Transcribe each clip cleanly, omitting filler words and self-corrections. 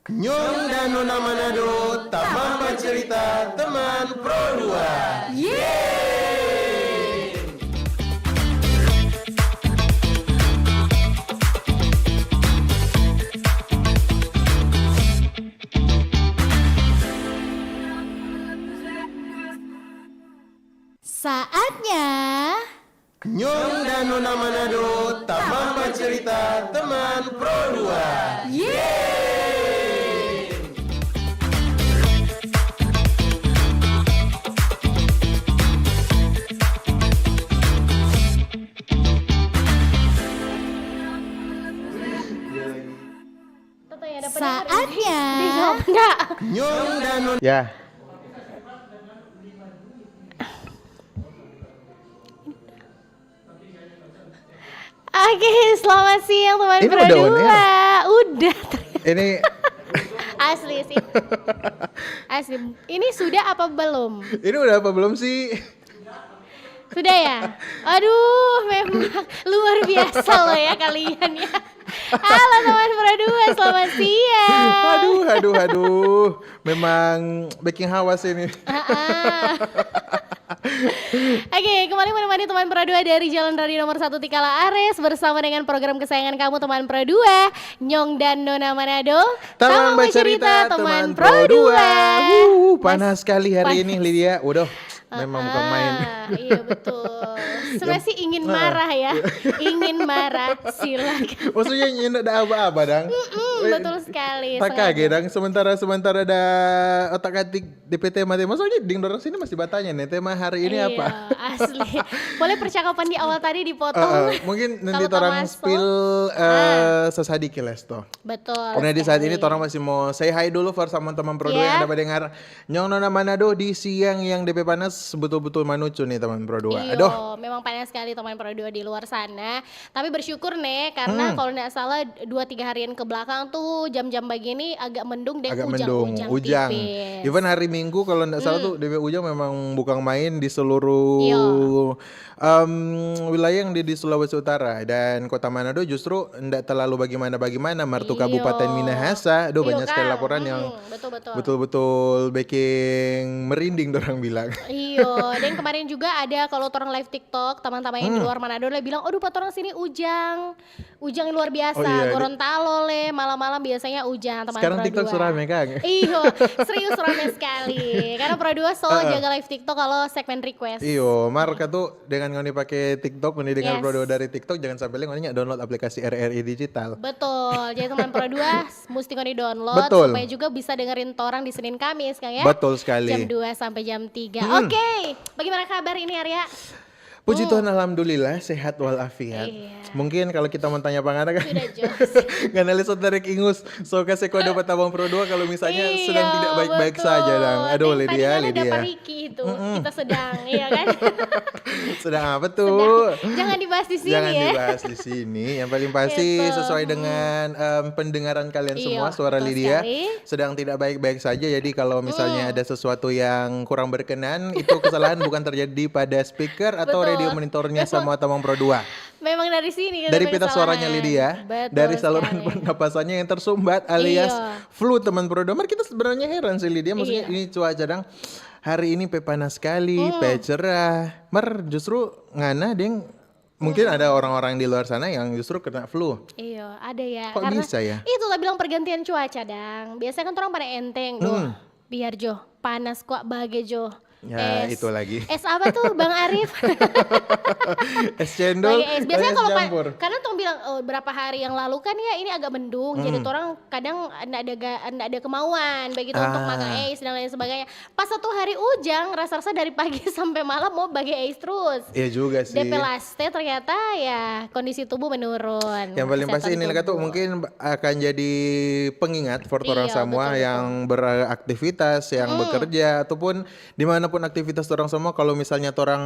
Nyong dan Nona Manado, Taman Bercerita Teman Pro 2. Yeay! Saatnya Nyong dan Nona Manado, Taman Bercerita Teman Pro 2. Yeay! Saatnya Enggak. Nyong dan Nona. Ya, Oke, selamat siang teman Ini Pro udah on 2. air? Udah. ini Asli sih. Asli. Ini sudah apa belum? ini udah apa belum sih? Sudah ya? Aduh, memang luar biasa loh ya kalian ya. Halo teman Pro 2, selamat siang. Aduh. Memang baking hawas ini. Oke, kembali menemani teman Pro 2 dari Jalan Radio nomor 1 Tikala Ares bersama dengan program kesayangan kamu teman Pro 2, Nyong dan Nona Manado. Taman Bercerita Teman Pro 2. Panas sekali hari ini Lydia. Udah, memang bukan main. Iya betul. Sebenarnya sih ingin marah ya. Ingin marah, silakan. Maksudnya ini ada apa-apa dang? Betul sekali. Tak kaget dang. Sementara ada otak-atik DPT mati. Maksudnya ding dorong sini masih bertanya nih tema hari ini Iya, apa? asli. Boleh percakapan di awal tadi dipotong. Mungkin nanti Kalau orang masuk. spill sesadiki les toh. Betul. Karena di saat ini sekali. orang masih mau say hi dulu for sama teman Pro 2 Iya. yang ada dengar Nyong Nona Manado di siang yang DP panas betul-betul manucu nih teman Pro 2. Iya, Aduh. memang panas sekali teman Pro 2 di luar sana. Tapi bersyukur nih karena kalau nggak salah 2-3 harian ke belakang tuh jam-jam begini agak mendung deh, Agak ujang. tipis. Even hari Minggu kalau nggak salah tuh DP Ujang memang bukan main di Iya. seluruh wilayah yang di Sulawesi Utara dan Kota Manado justru nggak terlalu bagaimana Martu Iya. Kabupaten Minahasa. Aduh, Iya, banyak sekali Kang. laporan yang Betul-betul. betul-betul baking merinding orang bilang. Iya, dan kemarin juga ada kalau orang live TikTok, teman-teman yang di luar Manado le bilang, "Aduh, orang sini ujang luar biasa, Oh iya, Gorontalo le, malam-malam biasanya ujang teman Sekarang Pro TikTok 2." surame Kang. Iya, serius rame sekali. Karena Pro 2 selalu jaga live TikTok kalau segmen request. Iyo, Marka tuh dengan ngoni pakai TikTok, ngoni dengan Yes. Pro 2 dari TikTok, jangan sampai ngoni download aplikasi RRI Digital. Betul, jadi teman Pro 2 mesti kau download Betul. supaya juga bisa dengerin torang di Senin Kamis Kang ya. Betul sekali. Jam 2 sampai jam 3. Oke, bagaimana kabar ini Arya? Puji Tuhan, alhamdulillah sehat walafiat. Iya. Mungkin kalau kita mau tanya pangana kan, Sudah jos. nggak nalisot dari ingus, so kasih kode petabang Pro 2 kalau misalnya sedang tidak baik-baik betul. saja dang. Aduh, Dan tadi kan ada Lydia. Pak Riki itu, kita sedang, iya kan? Sedang apa tuh? Jangan dibahas di sini Jangan ya. dibahas di sini. Yang paling pasti Gitu. sesuai dengan pendengaran kalian Iya, semua, suara betul Lydia sekali. sedang tidak baik-baik saja. Jadi kalau misalnya ada sesuatu yang kurang berkenan, itu kesalahan bukan terjadi pada speaker atau Betul. radio monitornya sama Tamang Pro 2. Memang dari sini. Dari ketemu pita suaranya kesalahan. Lydia, Betul dari saluran sekali. pernapasannya yang tersumbat alias Iya. flu teman Pro 2. Mar kita sebenarnya heran sih Lydia, maksudnya Iya. ini cuaca dang hari ini pe panas sekali, pe cerah. Mar justru ngana deng mungkin ada orang-orang di luar sana yang justru kena flu. Iya, ada ya. Kok Karena bisa ya? itulah bilang pergantian cuaca, Dang. Biasanya kan orang pada enteng, duh. Biar Jo, panas kok bagai Jo. Ya, itu lagi. Es apa tuh Bang Arif? Es cendol, Lagi es. Biasanya es kalau campur. karena tuh bilang berapa hari yang lalu kan ya ini agak mendung, jadi tuh orang kadang nggak ada kemauan begitu untuk makan es dan lain sebagainya. Pas satu hari ujang, rasa-rasa dari pagi sampai malam mau bagi es terus. Iya juga sih. DP laste ternyata ya kondisi tubuh menurun. Yang paling pasti kesehatan ini tuh tubuh. mungkin akan jadi pengingat for orang Iya, semua betul-betul. yang beraktivitas, yang bekerja ataupun dimanapun aktivitas orang semua. Kalau misalnya orang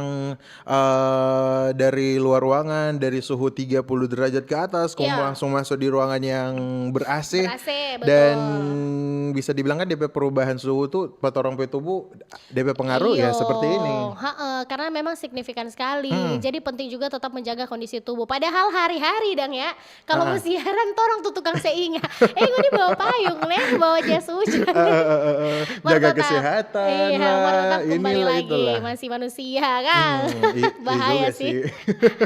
dari luar ruangan dari suhu 30 derajat ke atas, kamu Iya. langsung masuk di ruangan yang ber-AC Ber-AC, betul. dan bisa dibilang kan DP perubahan suhu tuh pada orang punya tubuh DP pengaruh ya Iyo, seperti ini. karena memang signifikan sekali. Jadi penting juga tetap menjaga kondisi tubuh. Padahal hari-hari dang ya, kalau mau siaran orang tuh tukang seingat. Gue di bawa payung nih, bawa jas hujan. Jaga Tetap- kesehatan Iya, lah, tetap kembali inilah, lagi itulah. masih manusia kan. Iya Bahaya juga sih.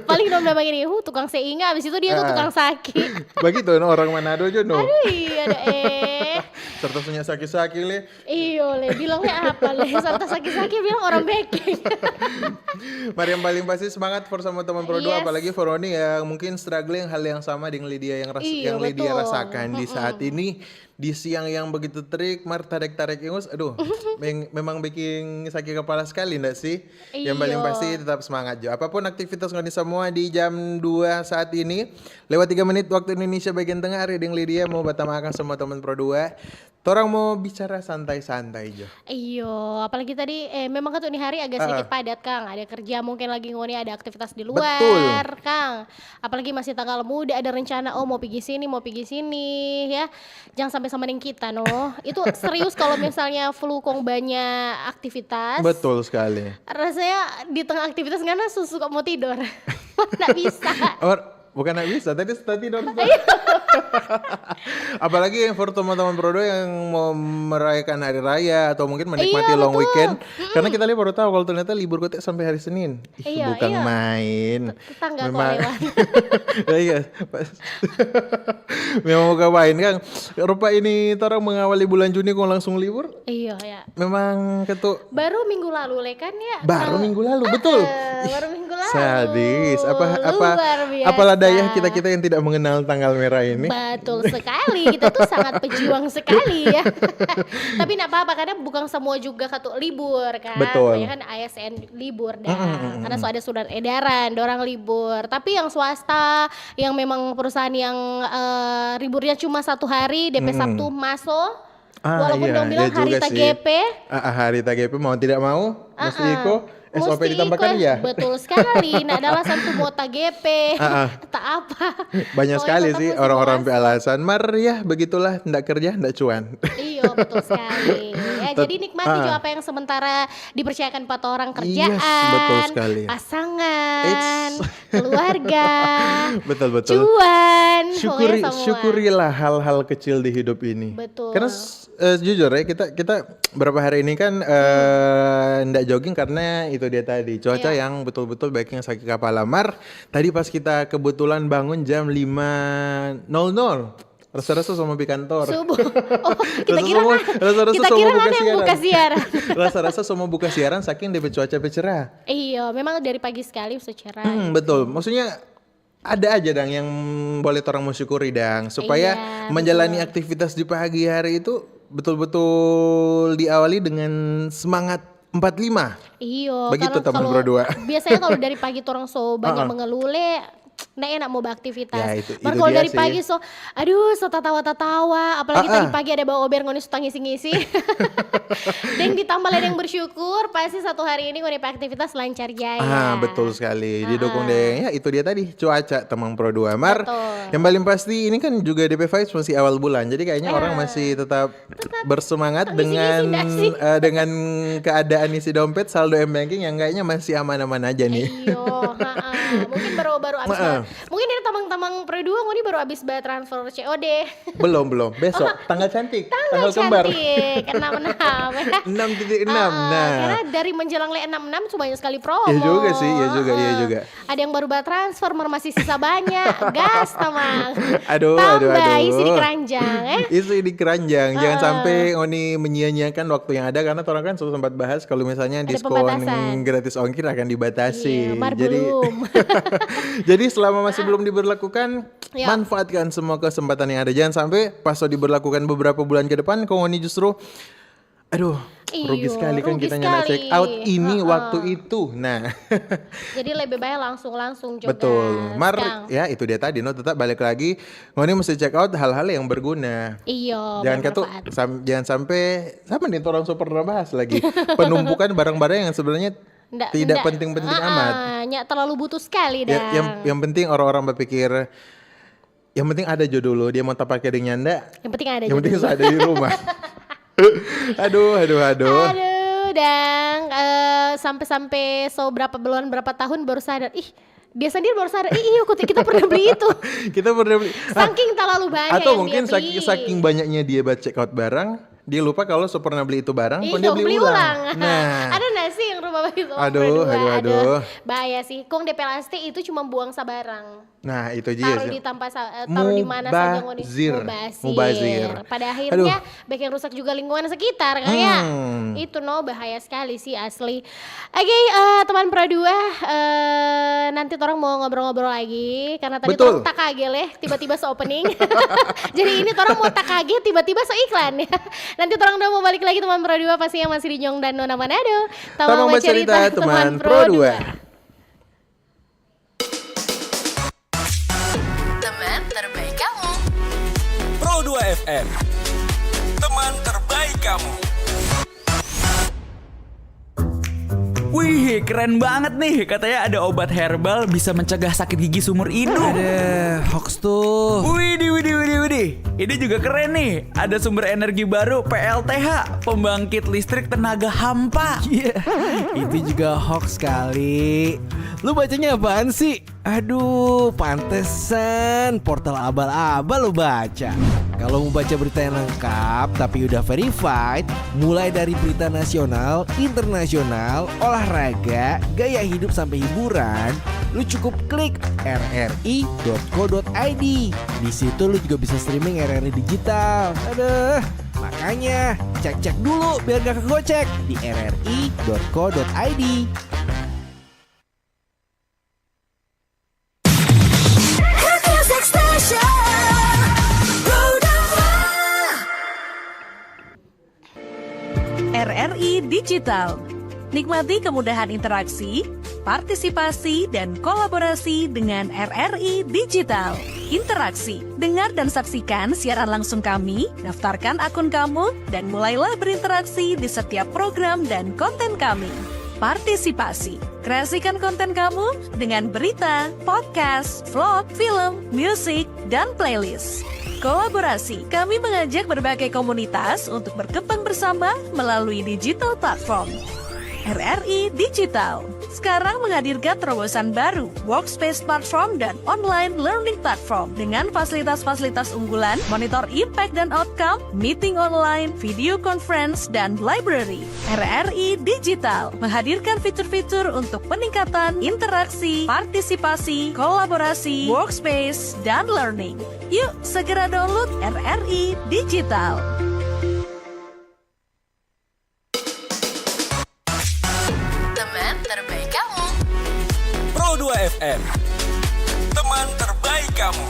Paling dong bilang begini, tukang seingat, abis itu dia tuh tukang sakit. Begitu no, orang Manado aja no. Iya ada Serta punya sakit-sakit le. Iyo le, bilangnya apa le? Serta sakit-sakit bilang orang backing. Mari yang paling pasti semangat for sama teman Pro 2 Yes. apalagi for Roni yang mungkin struggling hal yang sama dengan Lydia Iya, yang Lydia betul. rasakan di saat ini di siang yang begitu terik, tarik ingus, aduh, memang bikin sakit kepala sekali enggak sih? Yang paling Iya. pasti tetap semangat Jo. Apapun aktivitas ngoni semua di jam 2 saat ini, lewat 3 menit waktu Indonesia bagian tengah, Reading Lydia mau batamakan semua teman Pro 2. Torang mau bicara santai-santai Jo. Iyo, apalagi tadi memang kan tuh ini hari agak sedikit padat Kang. Ada kerja mungkin lagi ngoni ada aktivitas di luar Kang. Apalagi masih tanggal muda ada rencana mau pergi sini ya. Jangan sampai sama dengan kita no. Itu serius kalau misalnya flu kong banyak aktivitas. Betul sekali. Rasanya di tengah aktivitas karena suka mau tidur. Nggak bisa. Bukan nggak bisa, tadi tidur. Apalagi yang for teman-teman Pro 2 yang mau merayakan hari raya atau mungkin menikmati Iya, long betul. weekend. Karena kita lihat baru tahu kalau ternyata libur kotek sampai hari Senin. Iya, Bukan iya. main. Tetangga kok lewat. Iya. Memang bukan main kan. Rupa ini orang mengawali bulan Juni kok langsung libur. Iya ya. Memang ketuk Baru minggu lalu le kan ya. baru minggu lalu, betul. Baru minggu lalu. Sadis. Luar biasa. Apalah daya kita yang tidak mengenal tanggal merah ini. Betul sekali, kita tuh sangat pejuang sekali ya. Tapi enggak apa-apa karena bukan semua juga katu libur kan. Betul. Banyak kan ASN libur dah. Karena ada surat edaran, orang libur. Tapi yang swasta, yang memang perusahaan yang liburnya cuma 1 hari, DP Sabtu masuk. Walaupun dong bilang iya hari juga sih. TGP. Hari TGP mau tidak mau mesti ikut SOP Mesti ditambahkan ikut, ya. betul sekali. Nah, ada alasan tuh mau TGP, tak apa. Banyak Pokoknya sekali tetap sih mesti orang-orang puas. alasan. Mar ya begitulah, ndak kerja, ndak cuan. Iya betul sekali. Ya, jadi nikmati juga apa yang sementara dipercayakan 4 orang kerjaan, Yes, betul sekali. pasangan, keluarga, Betul. cuan, pokoknya semua. Syukurilah hal-hal kecil di hidup ini. Betul. Karena jujur ya kita berapa hari ini kan ndak jogging karena itu dia tadi cuaca Iya. yang betul-betul baik yang sakit kepala. Mar tadi pas kita kebetulan bangun jam 5.00 rasa-rasa sama di kantor. Subuh. Oh, kita kira Rasa-rasa kita semua kira buka kan yang buka siaran. Rasa-rasa semua buka siaran saking DP cuaca cerah. Iya, memang dari pagi sekali sudah cerah. Betul. Maksudnya ada aja dang yang boleh orang mensyukuri dang supaya Iya, menjalani aktivitas di pagi hari itu betul-betul diawali dengan semangat 45. Iya, Begitu karena teman kalau berdua. Biasanya kalau dari pagi orang so banyak mengelule, nggak enak mau beraktivitas. Ya, itu Baru kalau dia dari sih. pagi so tatawa-tatawa, apalagi tadi pagi ada bawa ober ngonis suka ngisi-ngisi. Dan ditambah lagi yang bersyukur, pasti satu hari ini ngonis aktivitas lancar jaya. Betul sekali. Didukung deh. Ya, itu dia tadi cuaca Temang Pro 2. Mar, Betul. yang paling pasti ini kan juga DP Vibes masih awal bulan. Jadi kayaknya orang masih tetap bersemangat ngisi-ngisi nggak sih? dengan keadaan isi dompet, saldo M-Banking yang kayaknya masih aman-aman aja nih. Iyo, mungkin baru abis mungkin dari tamang-tamang Pro 2 ngoni baru abis bayar transfer COD. Belum. Besok tanggal cantik, tanggal kembar. Cantik, 66 ya. 6.6. Karena dari menjelang le 66 tuh banyak sekali promo. Iya juga sih, iya juga. Ada yang baru bayar transfer, masih sisa banyak. Gas tamang. Aduh. Tambah isi di keranjang Isi di keranjang. Jangan sampai Oni menyia-nyiakan waktu yang ada karena orang kan sempat bahas kalau misalnya Ada diskon pembatasan. gratis ongkir akan dibatasi. Iya, mar Jadi belum. jadi selama masih belum diberlakukan, Ya. manfaatkan semua kesempatan yang ada. Jangan sampai pas diberlakukan beberapa bulan ke depan kok Oni justru aduh, rugi Iyo, sekali kan rugi kita nyala check out sekali. ini waktu itu. Nah, Jadi lebih baik langsung juga. betul. Mar, Kang. ya itu dia tadi. No, tetap balik lagi. Ngoni mesti check out hal-hal yang berguna. Iya, Jangan bermanfaat. jangan sampai sama nih orang super bahas lagi penumpukan barang-barang yang sebenarnya tidak penting-penting amat. Nyak terlalu butuh sekali dah. Yang penting orang-orang berpikir yang penting ada jodoh lo, dia mau pakai dengan nyanda, Yang penting ada yang penting jodoh. ada di rumah. Aduh. Aduh, dan sampai berapa tahun baru sadar. Ih, dia sendiri baru sadar. Iya, kita pernah beli itu. Kita pernah beli. Saking terlalu banyak Atau yang mungkin dia beli. saking banyaknya dia check out barang, dia lupa kalau pernah beli itu barang, Iya, dia beli ulang. Nah, ada nggak sih yang rumah itu? Aduh. Bahaya sih. Kong DP plastik itu cuma buang sabarang. Nah, itu dia. Taruh di mana saja Mubazir. Pada akhirnya bikin rusak juga lingkungan sekitar kan ya. Itu bahaya sekali sih asli. Oke, teman Pro 2, nanti orang mau ngobrol-ngobrol lagi karena tadi orang tak kaget tiba-tiba se-opening. Jadi ini orang mau tak kaget tiba-tiba se-iklan ya. Nanti orang udah mau balik lagi teman Pro 2 pasti yang masih di Nyong dan Nona Manado. Tamang bercerita teman Pro 2. Pro 2 FM, teman terbaik kamu. Wih, keren banget nih. Katanya ada obat herbal bisa mencegah sakit gigi seumur hidup. Ada hoax tuh. Widih. Ini juga keren nih. Ada sumber energi baru PLTH, pembangkit listrik tenaga hampa. Iya, itu juga hoax kali. Lu bacanya apaan sih? Aduh, pantesan portal abal-abal lu baca. Kalau mau baca berita yang lengkap tapi udah verified, mulai dari berita nasional, internasional, olahraga, gaya hidup sampai hiburan, lu cukup klik rri.co.id. Di situ lu juga bisa streaming RRI digital. Aduh, makanya cek dulu biar gak kegocek di rri.co.id. RRI Digital. Nikmati kemudahan interaksi, partisipasi, dan kolaborasi dengan RRI Digital. Interaksi, dengar dan saksikan siaran langsung kami, daftarkan akun kamu, dan mulailah berinteraksi di setiap program dan konten kami. Partisipasi, kreasikan konten kamu dengan berita, podcast, vlog, film, musik, dan playlist. Kolaborasi, kami mengajak berbagai komunitas untuk berkembang bersama melalui digital platform. RRI Digital sekarang menghadirkan terobosan baru, workspace platform dan online learning platform dengan fasilitas-fasilitas unggulan, monitor impact dan outcome, meeting online, video conference, dan library. RRI Digital menghadirkan fitur-fitur untuk peningkatan interaksi, partisipasi, kolaborasi, workspace, dan learning. Yuk, segera download RRI Digital. Pro 2 FM, teman terbaik kamu.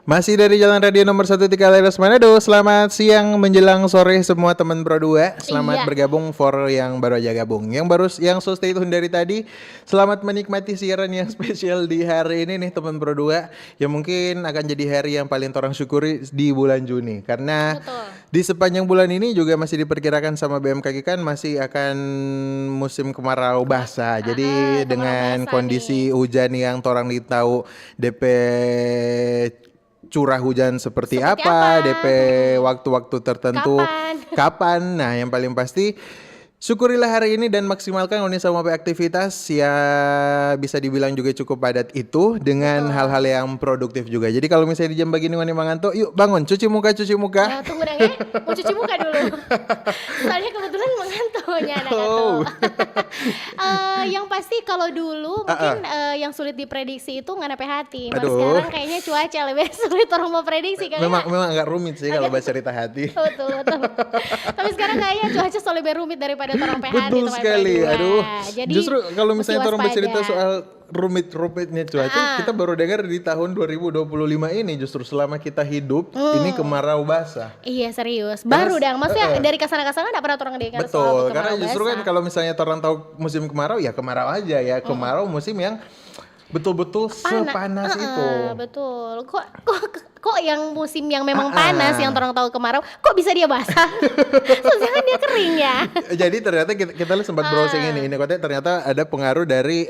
Masih dari Jalan Radio nomor 1 Tikaleres Manado. Selamat siang menjelang sore semua teman Pro 2. Selamat bergabung for yang baru aja gabung. Yang so stay tune dari tadi, selamat menikmati siaran yang spesial di hari ini nih teman Pro 2. Yang mungkin akan jadi hari yang paling torang syukuri di bulan Juni. Karena di sepanjang bulan ini juga masih diperkirakan sama BMKG kan masih akan musim kemarau basah. Jadi dengan kondisi hujan yang torang tahu DP curah hujan seperti apa, DP waktu-waktu tertentu kapan. Nah, yang paling pasti syukurilah hari ini dan maksimalkan Oni sama aktivitas ya bisa dibilang juga cukup padat itu dengan hal-hal yang produktif juga. Jadi kalau misalnya di jam begini Oni mangantuk, yuk bangun cuci muka. Tunggu deh, mau cuci muka dulu. Soalnya kebetulan mengantuknya yang pasti kalau dulu mungkin yang sulit diprediksi itu nggak sampai hati. Baru sekarang kayaknya cuaca lebih sulit orang mau prediksi kan. Memang agak rumit sih kalau bahas cerita hati. Betul. Tapi sekarang kayaknya cuaca selalu lebih rumit daripada orang PHT. Betul sekali. Aduh. Jadi, justru kalau misalnya orang bercerita soal rumit-rumitnya cuaca, kita baru dengar di tahun 2025 ini justru selama kita hidup ini kemarau basah. Iya serius. Baru dong. Maksudnya dari kesana-kesana enggak pernah orang dengar soal betul, kemarau karena justru basah. kan kalau misalnya orang tahu musim kemarau ya kemarau aja ya. Kemarau musim yang betul-betul sepanas itu. Betul. Kok kok yang musim yang memang panas yang orang tahu kemarau kok bisa dia basah? Sedangkan dia kering ya. Jadi ternyata kita sempat browsing ini katanya ternyata ada pengaruh dari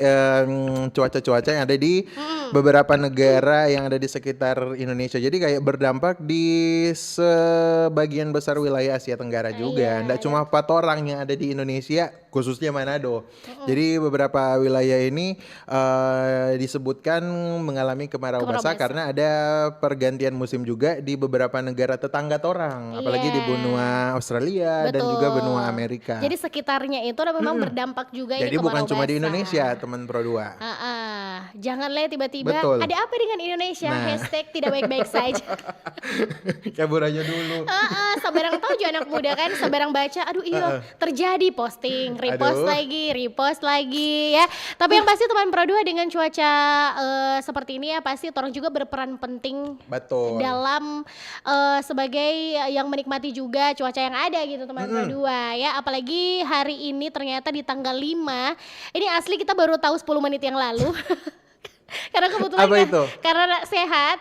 cuaca-cuaca yang ada di beberapa negara yang ada di sekitar Indonesia. Jadi kayak berdampak di sebagian besar wilayah Asia Tenggara juga. Nggak cuma 4 orang yang ada di Indonesia, khususnya Manado. Jadi beberapa wilayah ini disebutkan mengalami kemarau basah karena ada pergantian musim juga di beberapa negara tetangga orang, apalagi di benua Australia dan juga benua Amerika. Jadi sekitarnya itu memang berdampak juga Jadi ini bukan kemarau cuma di basah. Indonesia, teman Pro 2. Janganlah tiba-tiba Betul. ada apa dengan Indonesia, hashtag tidak baik-baik saja. Kabur aja dulu. Sebarang tahu juga anak muda kan, sebarang baca, aduh iya terjadi posting, repost lagi ya. Tapi yang pasti teman Pro 2 dengan cuaca seperti ini ya pasti orang juga berperan penting Betul. dalam sebagai yang menikmati juga cuaca yang ada gitu teman Pro 2 ya. Apalagi hari ini ternyata di tanggal 5, ini asli kita baru tahu 10 menit yang lalu. Karena kebetulan Apa itu? karena sehat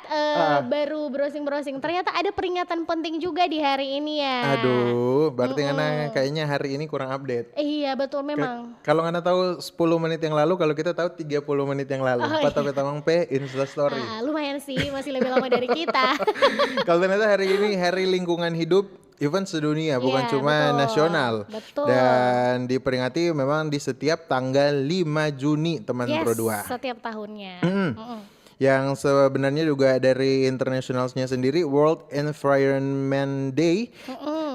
baru browsing ternyata ada peringatan penting juga di hari ini ya. Aduh, berarti karena kayaknya hari ini kurang update. Iya betul memang. Kalau nggak tahu 10 menit yang lalu, kalau kita tahu 30 menit yang lalu. Patah-patah P Insta Story. Lumayan sih, masih lebih lama dari kita. Kalau ternyata hari ini Hari Lingkungan Hidup event sedunia, bukan cuma betul. nasional. Betul. Dan diperingati memang di setiap tanggal 5 Juni teman Pro 2. Setiap tahunnya. Yang sebenarnya juga dari internasionalnya sendiri World Environment Day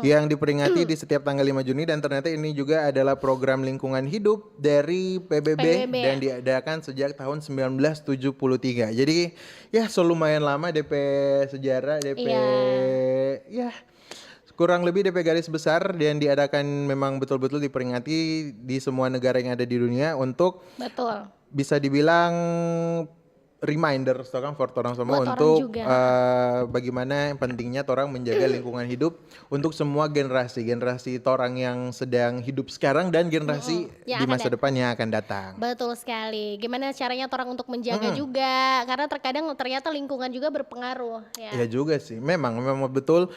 yang diperingati di setiap tanggal 5 Juni dan ternyata ini juga adalah program lingkungan hidup dari PBB. Dan diadakan sejak tahun 1973. Jadi ya lumayan lama DP sejarah, DP ya kurang lebih DP garis besar dan diadakan memang betul-betul diperingati di semua negara yang ada di dunia untuk bisa dibilang reminder kan for orang semua buat untuk bagaimana pentingnya orang menjaga lingkungan hidup untuk semua generasi orang yang sedang hidup sekarang dan generasi di masa depan yang akan datang. Betul sekali. Gimana caranya orang untuk menjaga juga karena terkadang ternyata lingkungan juga berpengaruh ya. Ya juga sih. Memang betul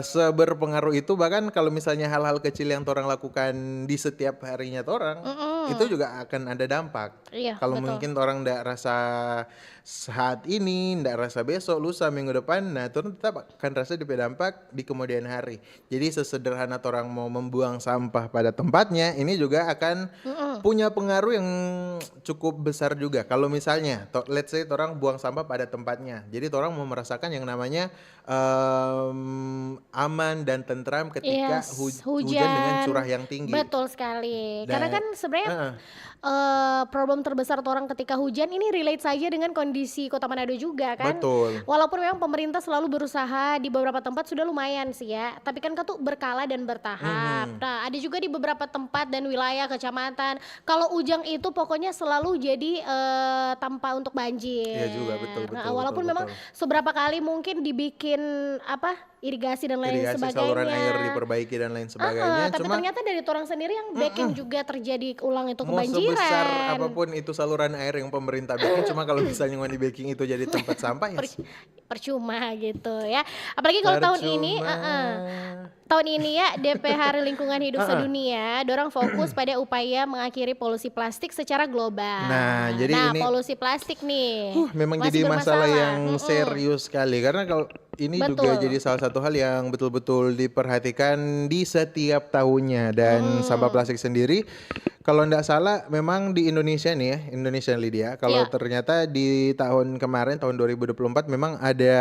seberpengaruh itu bahkan kalau misalnya hal-hal kecil yang orang lakukan di setiap harinya orang itu juga akan ada dampak. Iya, Kalau betul. mungkin orang nggak rasa saat ini, nggak rasa besok, lusa, minggu depan, nah turun tetap akan rasa dampak di kemudian hari. Jadi sesederhana orang mau membuang sampah pada tempatnya, ini juga akan punya pengaruh yang cukup besar juga. Kalau misalnya, let's say orang buang sampah pada tempatnya, jadi orang mau merasakan yang namanya aman dan tentram ketika hujan dengan curah yang tinggi. Betul sekali. Karena kan sebenarnya problem terbesar orang ketika hujan ini relate saja dengan kondisi Kota Manado juga kan. Betul. Walaupun memang pemerintah selalu berusaha di beberapa tempat sudah lumayan sih ya, tapi kan tuh berkala dan bertahap. Nah, ada juga di beberapa tempat dan wilayah kecamatan kalau hujan itu pokoknya selalu jadi tanpa untuk banjir. Iya juga betul. Walaupun memang seberapa kali mungkin dibikin irigasi dan lain sebagainya. Saluran air diperbaiki dan lain sebagainya. Tapi ternyata dari orang sendiri yang backing juga terjadi ulang itu mau kebanjiran. sebesar apapun itu saluran air yang pemerintah bikin, cuma kalau misalnya mau di backing itu jadi tempat sampah ya percuma gitu ya. Apalagi kalau tahun ini ya DP Hari Lingkungan Hidup Sedunia dorong fokus pada upaya mengakhiri polusi plastik secara global. Nah, jadi ini polusi plastik nih memang masih jadi masalah bermasalah. yang serius sekali karena kalau ini juga jadi salah satu hal yang betul-betul diperhatikan di setiap tahunnya dan sampah plastik sendiri kalau tidak salah memang di Indonesia nih ya, Indonesia Lydia, kalau ternyata di tahun kemarin tahun 2024 memang ada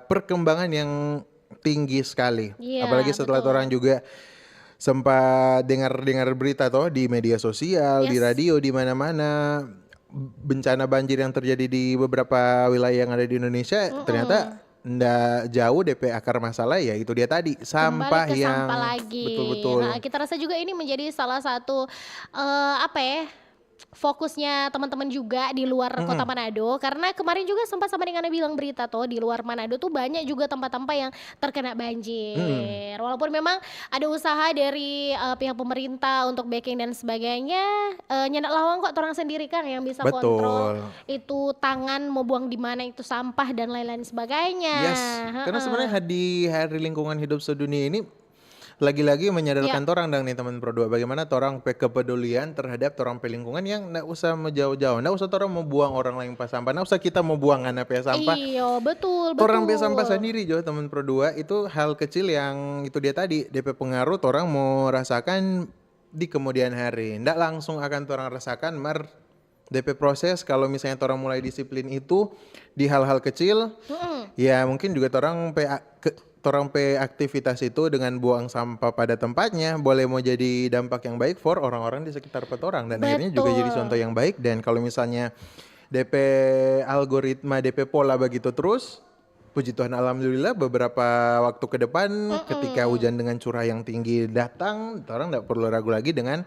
perkembangan yang tinggi sekali. Apalagi setelah orang juga sempat dengar berita di media sosial, di radio, di mana-mana bencana banjir yang terjadi di beberapa wilayah yang ada di Indonesia ternyata ndak jauh DP akar masalah ya itu dia tadi sampah ke yang sampah lagi. betul-betul. Nah, kita rasa juga ini menjadi salah satu fokusnya teman-teman juga di luar kota Manado, karena kemarin juga sempat sama dengan bilang berita tuh di luar Manado tuh banyak juga tempat-tempat yang terkena banjir. Walaupun memang ada usaha dari pihak pemerintah untuk backing dan sebagainya, nyandak lawang kok orang sendiri kan yang bisa Betul. kontrol itu tangan mau buang di mana itu sampah dan lain-lain sebagainya. Yes, karena sebenarnya di Hari Lingkungan Hidup Sedunia ini lagi-lagi menyadarkan torang dang nih teman Pro 2 bagaimana torang kepedulian terhadap torang lingkungan yang nggak usah jauh-jauh, nggak usah torang mau buang orang lain pas sampah, nggak usah kita mau buang anak sampah. Iya, betul. Torang sampah sendiri jo teman Pro 2 itu hal kecil yang itu dia tadi DP pengaruh torang mau rasakan di kemudian hari. Nggak langsung akan torang rasakan DP proses kalau misalnya torang mulai disiplin itu di hal-hal kecil. Ya mungkin juga torang aktivitas itu dengan buang sampah pada tempatnya boleh mau jadi dampak yang baik for orang-orang di sekitar petorang dan akhirnya juga jadi contoh yang baik. Dan kalau misalnya DP algoritma DP pola begitu terus, puji Tuhan alhamdulillah beberapa waktu ke depan ketika hujan dengan curah yang tinggi datang, orang nggak perlu ragu lagi dengan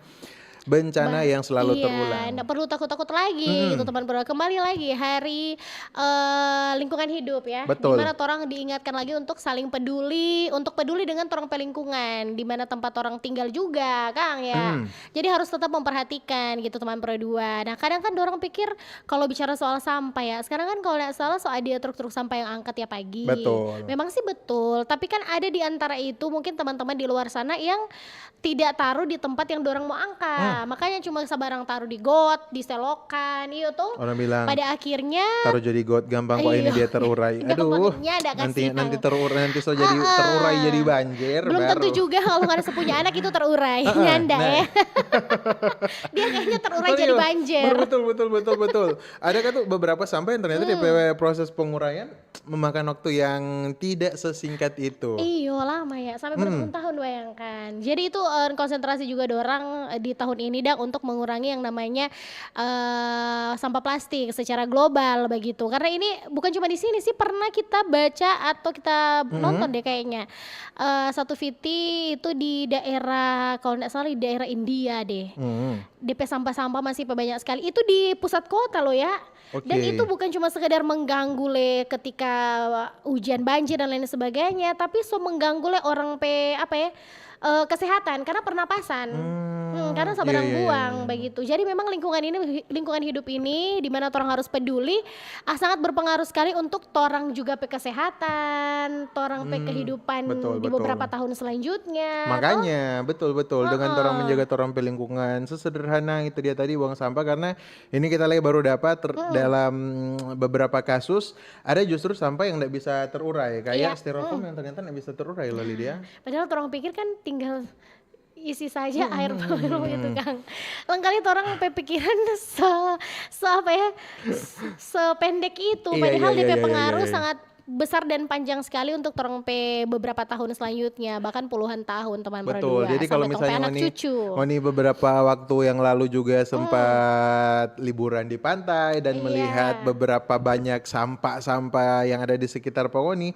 bencana yang selalu terulang. Nggak perlu takut-takut lagi gitu teman Pro. Kembali lagi hari lingkungan hidup ya. Betul. Dimana orang diingatkan lagi untuk saling peduli, untuk peduli dengan orang lingkungan, di mana tempat orang tinggal juga, Kang ya. Jadi harus tetap memperhatikan gitu teman Pro 2. Nah kadang kan orang pikir kalau bicara soal sampah ya, sekarang kan kalau nggak salah soal ada truk-truk sampah yang angkat ya pagi. Betul. Memang sih betul, tapi kan ada di antara itu mungkin teman-teman di luar sana yang tidak taruh di tempat yang dorang mau angkat. Makanya cuma sabarang taruh di got, di selokan, itu tuh. Orang bilang Pada akhirnya taruh jadi got gampang kok ini dia terurai. Aduh. Nanti terurai nanti so jadi terurai jadi banjir. Belum tentu juga kalau nggak ada sepunya anak itu terurai. Nyanda ya. Dia kayaknya terurai jadi banjir. Betul. Adakah tuh beberapa sampah yang ternyata di proses penguraian memakan waktu yang tidak sesingkat itu. Iya lama ya, sampai bertahun-tahun bayangkan. Jadi itu konsentrasi juga dorang di tahun ini dah untuk mengurangi yang namanya sampah plastik secara global begitu. Karena ini bukan cuma di sini sih, pernah kita baca atau kita nonton deh kayaknya satu VT itu di daerah kalau nggak salah di daerah India deh. DP sampah-sampah masih banyak sekali. Itu di pusat kota loh ya. Dan itu bukan cuma sekedar mengganggu le ketika hujan banjir dan lain sebagainya, tapi mengganggu le orang kesehatan karena pernapasan. Karena sabarang buang begitu. Jadi memang lingkungan hidup ini di mana orang harus peduli sangat berpengaruh sekali untuk orang juga kesehatan, orang kehidupan di beberapa tahun selanjutnya. Makanya betul dengan orang menjaga orang lingkungan sesederhana itu dia tadi buang sampah, karena ini kita lagi baru dapat dalam beberapa kasus ada justru sampah yang tidak bisa terurai kayak styrofoam yang ternyata tidak bisa terurai loh Lydia. Padahal orang pikir kan tinggal isi saja air baru gitu Kang. Lengkali orang pikiran sependek itu. Padahal DP pengaruh sangat besar dan panjang sekali untuk orang beberapa tahun selanjutnya, bahkan puluhan tahun teman Pro 2. Betul. Jadi kalau misalnya Ngoni beberapa waktu yang lalu juga sempat liburan di pantai dan melihat beberapa banyak sampah-sampah yang ada di sekitar Pongoni,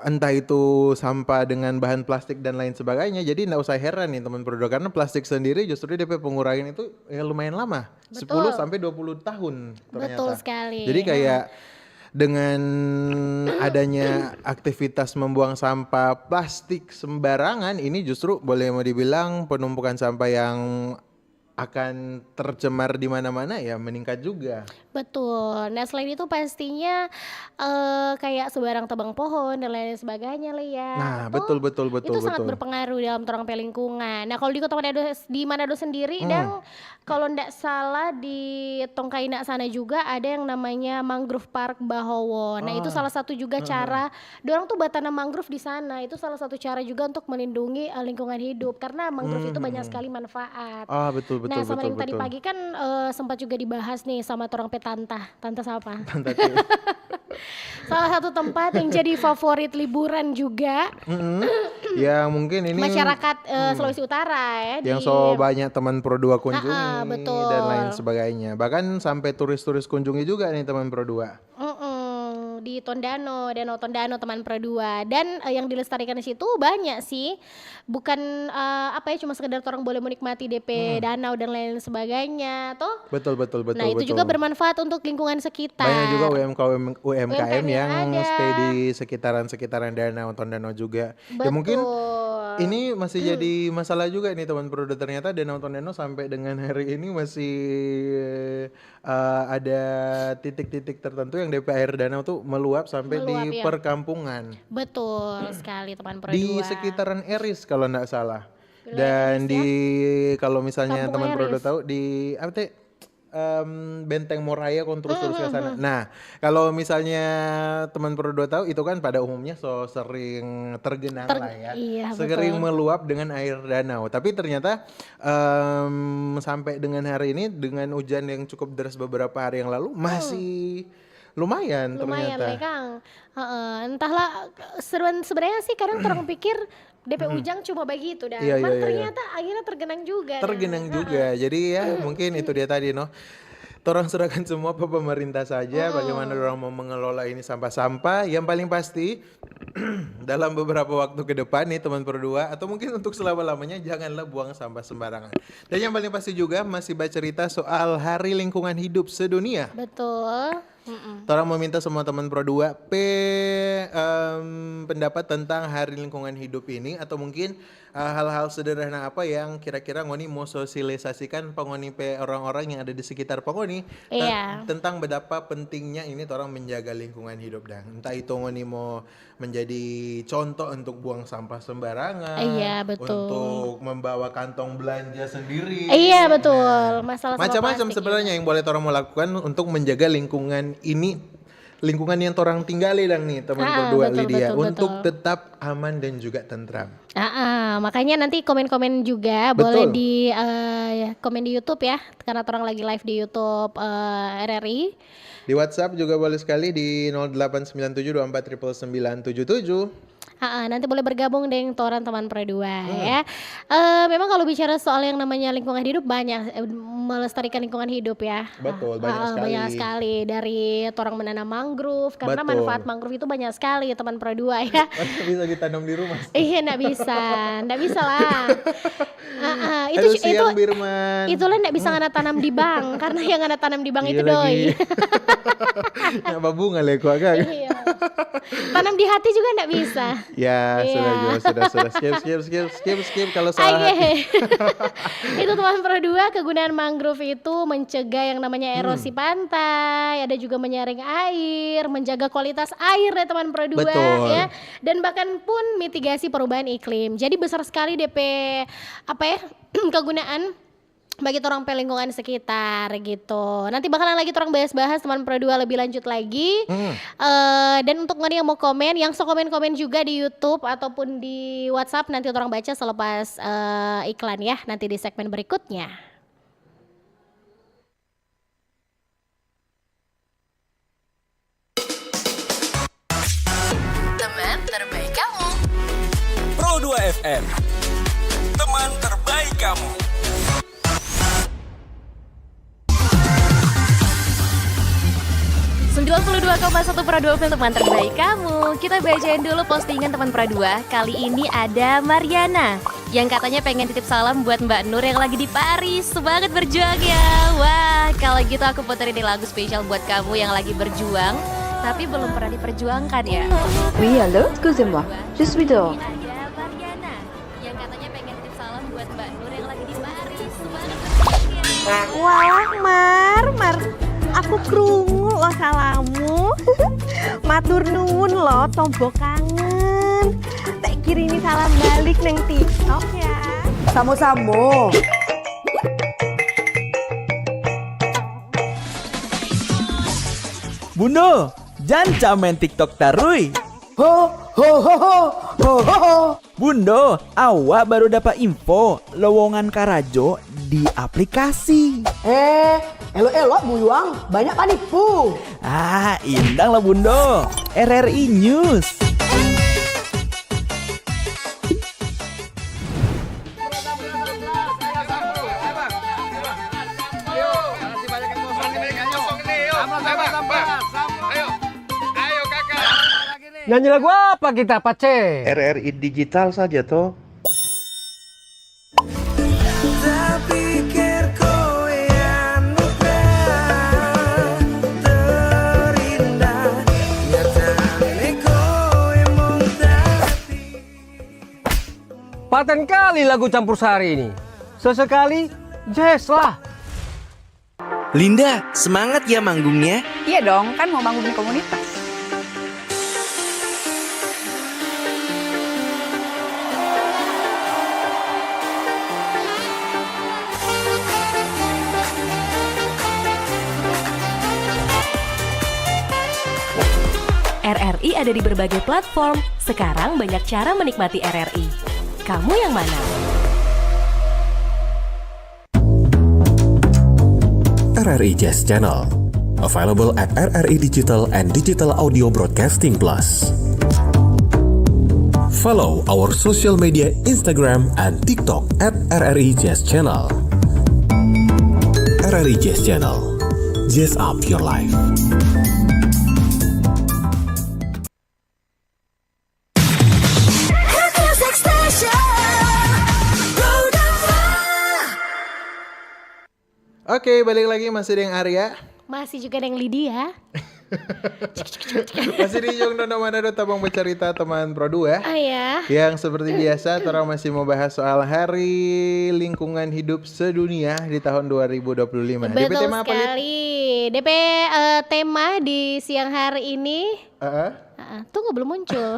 entah itu sampah dengan bahan plastik dan lain sebagainya. Jadi nggak usah heran nih teman Pro 2, karena plastik sendiri justru DP penguraian itu ya lumayan lama. Betul. 10 sampai 20 tahun ternyata. Betul sekali. Jadi kayak dengan adanya aktivitas membuang sampah plastik sembarangan ini justru boleh mau dibilang penumpukan sampah yang akan tercemar di mana-mana ya meningkat juga. Betul. Nah selain itu pastinya kayak sebarang tebang pohon dan lain sebagainya lah ya. Nah betul. Itu sangat berpengaruh dalam terang lingkungan. Nah kalau di Kota Manado sendiri dan kalau ndak salah di Tongkaina sana juga ada yang namanya Mangrove Park Bahowo. Nah itu salah satu juga cara dorang tuh tanam mangrove di sana. Itu salah satu cara juga untuk melindungi lingkungan hidup karena mangrove itu banyak sekali manfaat. Betul. Nah sama yang tadi pagi kan sempat juga dibahas nih sama orang Tanta siapa? Salah satu tempat yang jadi favorit liburan juga. Ya mungkin ini masyarakat Sulawesi Utara ya. Yang banyak teman Pro 2 kunjungi dan lain sebagainya. Bahkan sampai turis-turis kunjungi juga nih teman Pro 2. Di di Tondano, Danau Tondano teman Pro 2. Dan yang dilestarikan di situ banyak sih. Bukan cuma sekedar orang boleh menikmati DP danau dan lain sebagainya, toh. Betul. Nah, itu juga bermanfaat untuk lingkungan sekitar. Banyak juga UMKM yang ada. stay di sekitaran danau Tondano juga. Ya mungkin ini masih jadi masalah juga nih teman Pro 2, ternyata Danau Tondano sampai dengan hari ini masih ada titik-titik tertentu yang DP air danau tuh meluap sampai di ya. perkampungan. Betul sekali teman Pro 2. Di sekitaran Eris kalau enggak salah. Dan kalau misalnya Kampung teman Pro 2 Eris. tahu di Benteng Moraya terus ke sana. Nah, kalau misalnya teman Pro 2 tahu itu kan pada umumnya sering tergenang lah ya. Iya, sering betul. meluap dengan air danau. Tapi ternyata sampai dengan hari ini dengan hujan yang cukup deras beberapa hari yang lalu masih lumayan ternyata. Lumayan Kang. Entahlah sebenarnya sih kadang orang pikir DP Ujang cuma begitu dah. Iya, iya. Ternyata akhirnya tergenang juga. Tergenang juga. Jadi ya mungkin itu dia tadi Torang serahkan semua ke pemerintah saja bagaimana orang mau mengelola ini sampah-sampah. Yang paling pasti dalam beberapa waktu ke depan nih teman Pro 2 atau mungkin untuk selama-lamanya janganlah buang sampah sembarangan. Dan yang paling pasti juga masih bercerita soal Hari Lingkungan Hidup Sedunia. Betul. Torang meminta semua teman Pro 2 pendapat tentang Hari Lingkungan Hidup ini atau mungkin hal-hal sederhana apa yang kira-kira ngoni mau sosialisasikan pengoni orang-orang yang ada di sekitar pengoni tentang betapa pentingnya ini orang menjaga lingkungan hidup dan entah itu ngoni mau menjadi contoh untuk buang sampah sembarangan, untuk membawa kantong belanja sendiri. Iya betul. Masalah Macam-macam sebenarnya yang boleh orang mau lakukan untuk menjaga lingkungan ini. Lingkungan yang orang tinggali nih teman Pro 2 Lydia untuk tetap aman dan juga tentram. Makanya nanti komen-komen juga boleh di komen di YouTube ya karena orang lagi live di YouTube RRI. Di WhatsApp juga boleh sekali di 0897249977. Nanti boleh bergabung dengan toran teman Pro 2 ya. Memang kalau bicara soal yang namanya lingkungan hidup banyak melestarikan lingkungan hidup ya. Betul, banyak sekali dari orang menanam mangrove karena manfaat mangrove itu banyak sekali teman Pro 2 ya. Bisa ditanam di rumah. Iya enggak bisa lah. Itu Birman. Itulah enggak bisa ngana tanam di bank karena yang ngana tanam di bank itu doi. Apa bunga leko agak. Iya. Tanam di hati juga enggak bisa. Ya, sudah. Skip kalau salah hati. Itu teman Pro 2, kegunaan mangrove itu mencegah yang namanya erosi pantai, ada juga menyaring air, menjaga kualitas air ya teman Pro 2 ya. Dan bahkan pun mitigasi perubahan iklim. Jadi besar sekali DP kegunaan bagi orang lingkungan sekitar gitu. Nanti bakalan lagi orang bahas-bahas teman Pro 2 lebih lanjut lagi. Dan untuk yang mau komen, yang komen juga di YouTube ataupun di WhatsApp nanti orang baca selepas iklan ya. Nanti di segmen berikutnya. Teman terbaik kamu. Pro 2 FM, teman terbaik kamu. .1 Pro 2 FM teman terbaik kamu. Kita bacain dulu postingan teman Pro 2. Kali ini ada Mariana yang katanya pengen titip salam buat Mbak Nur yang lagi di Paris. Semangat berjuang ya. Wah, kalau gitu aku puterin lagu spesial buat kamu yang lagi berjuang tapi belum pernah diperjuangkan ya. Oui, allô, excusez-moi. Je suis dehors. Ada Mariana yang katanya pengen titip salam buat Mbak Nur yang lagi di Paris. Semangat berjuang ya. Wah, Mar. Aku krungu lo salamu. Matur nuwun lo tombok kangen. Tak kirimi salam balik neng TikTok ya. Samo-samo. Bundo, jangan main TikTok tarui. Ho ho ho ho ho ho ho. Bundo, awak baru dapat info lowongan Karajo di aplikasi. Elok-elok buyuang, banyak panipu. Indang lah Bundo. RRI News. Ayo kakak Nyanyi lagu apa kita, Pace? RRI digital saja toh. Paten kali lagu campur sari ini. Sesekali jazz lah. Linda, semangat ya manggungnya. Iya dong, kan mau bangun komunitas. RRI ada di berbagai platform. Sekarang banyak cara menikmati RRI. Kamu yang mana? RRI Jazz Channel, available at RRI Digital and Digital Audio Broadcasting Plus. Follow our social media Instagram and TikTok at RRI Jazz Channel. RRI Jazz Channel, jazz up your life. Oke, balik lagi masih dengan Arya. Masih juga ada yang Lydia. Masih di Jong Nona Manado Tabang Bercerita teman Pro 2. Ya. Yang seperti biasa, orang masih mau bahas soal Hari Lingkungan Hidup Sedunia di tahun 2025. Betul DP tema apa, sekali. DP tema di siang hari ini. Tunggu belum muncul.